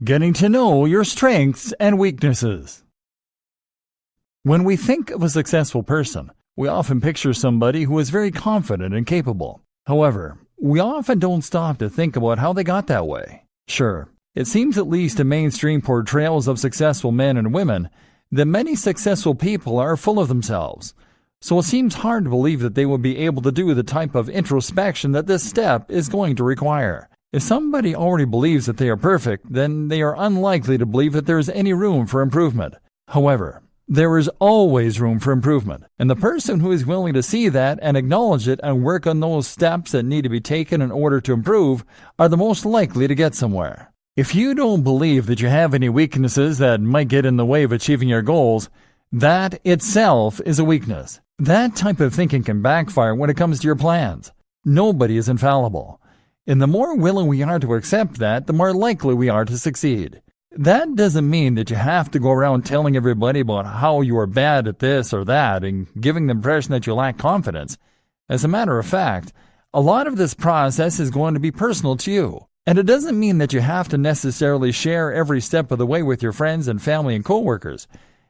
Getting to know your strengths and weaknesses. When we think of a successful person, we often picture somebody who is very confident and capable. However, we often don't stop to think about how they got that way. Sure, it seems at least in mainstream portrayals of successful men and women that many successful people are full of themselves. So it seems hard to believe that they will be able to do the type of introspection that this step is going to require. If somebody already believes that they are perfect, then they are unlikely to believe that there is any room for improvement. However, there is always room for improvement, and the person who is willing to see that and acknowledge it and work on those steps that need to be taken in order to improve are the most likely to get somewhere. If you don't believe that you have any weaknesses that might get in the way of achieving your goals, that itself is a weakness. That type of thinking can backfire when it comes to your plans. Nobody is infallible. And the more willing we are to accept that, the more likely we are to succeed. That doesn't mean that you have to go around telling everybody about how you are bad at this or that and giving the impression that you lack confidence. As a matter of fact, a lot of this process is going to be personal to you. And it doesn't mean that you have to necessarily share every step of the way with your friends and family and coworkers.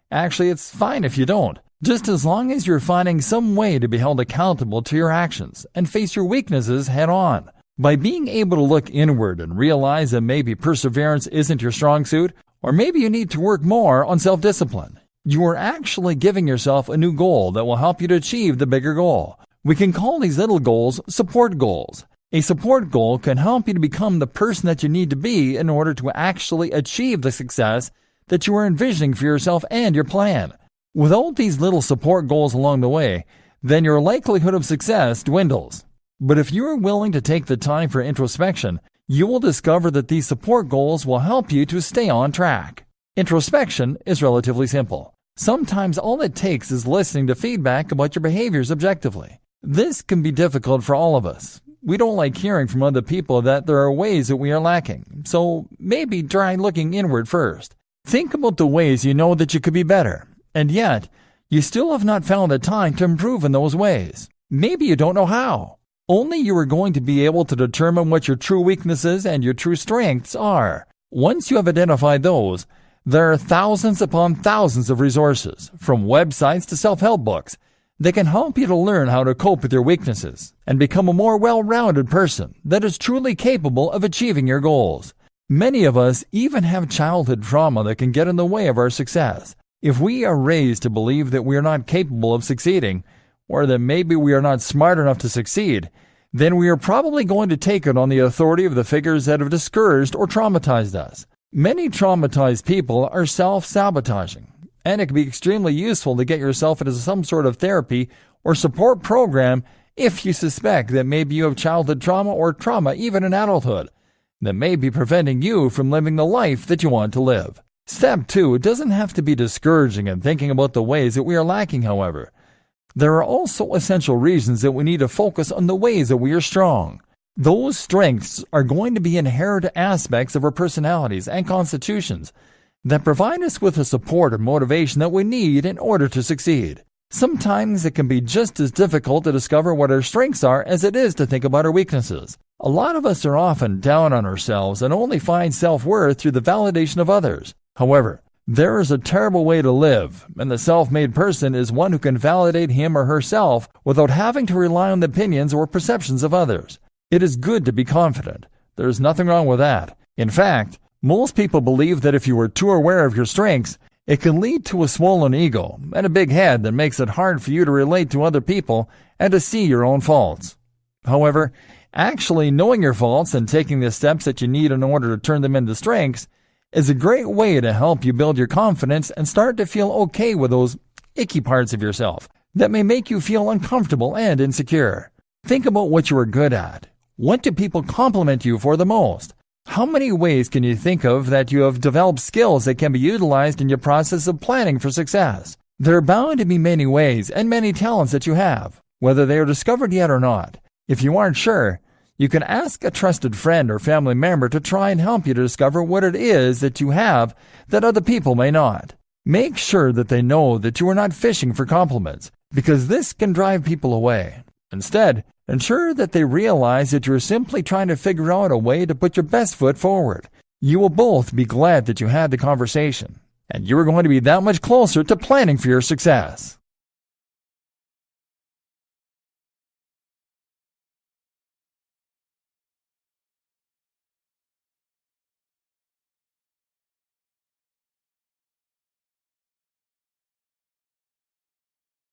Actually, it's fine if you don't, just as long as you're finding some way to be held accountable to your actions and face your weaknesses head on. By being able to look inward and realize that maybe perseverance isn't your strong suit, or maybe you need to work more on self-discipline, you are actually giving yourself a new goal that will help you to achieve the bigger goal. We can call these little goals support goals. A support goal can help you to become the person that you need to be in order to actually achieve the success that you are envisioning for yourself and your plan. Without these little support goals along the way, then your likelihood of success dwindles. But if you are willing to take the time for introspection, you will discover that these support goals will help you to stay on track. Introspection is relatively simple. Sometimes all it takes is listening to feedback about your behaviors objectively. This can be difficult for all of us. We don't like hearing from other people that there are ways that we are lacking, so maybe try looking inward first. Think about the ways you know that you could be better, and yet you still have not found the time to improve in those ways. Maybe you don't know how. Only you are going to be able to determine what your true weaknesses and your true strengths are. Once you have identified those, there are thousands upon thousands of resources, from websites to self-help books, that can help you to learn how to cope with your weaknesses and become a more well-rounded person that is truly capable of achieving your goals. Many of us even have childhood trauma that can get in the way of our success. If we are raised to believe that we are not capable of succeeding, or that maybe we are not smart enough to succeed, then we are probably going to take it on the authority of the figures that have discouraged or traumatized us. Many traumatized people are self-sabotaging, and it can be extremely useful to get yourself into some sort of therapy or support program if you suspect that maybe you have childhood trauma or trauma even in adulthood that may be preventing you from living the life that you want to live. Step 2 doesn't have to be discouraging in thinking about the ways that we are lacking, however. There are also essential reasons that we need to focus on the ways that we are strong. Those strengths are going to be inherent aspects of our personalities and constitutions that provide us with the support and motivation that we need in order to succeed. Sometimes it can be just as difficult to discover what our strengths are as it is to think about our weaknesses. A lot of us are often down on ourselves and only find self-worth through the validation of others. However, there is a terrible way to live, and the self-made person is one who can validate him or herself without having to rely on the opinions or perceptions of others. It is good to be confident. There is nothing wrong with that. In fact, most people believe that if you are too aware of your strengths, it can lead to a swollen ego and a big head that makes it hard for you to relate to other people and to see your own faults. However, actually knowing your faults and taking the steps that you need in order to turn them into strengths is a great way to help you build your confidence and start to feel okay with those icky parts of yourself that may make you feel uncomfortable and insecure. Think about what you are good at. What do people compliment you for the most? How many ways can you think of that you have developed skills that can be utilized in your process of planning for success? There are bound to be many ways and many talents that you have, whether they are discovered yet or not. If you aren't sure, you can ask a trusted friend or family member to try and help you to discover what it is that you have that other people may not. Make sure that they know that you are not fishing for compliments, because this can drive people away. Instead, ensure that they realize that you're simply trying to figure out a way to put your best foot forward. You will both be glad that you had the conversation, and you are going to be that much closer to planning for your success.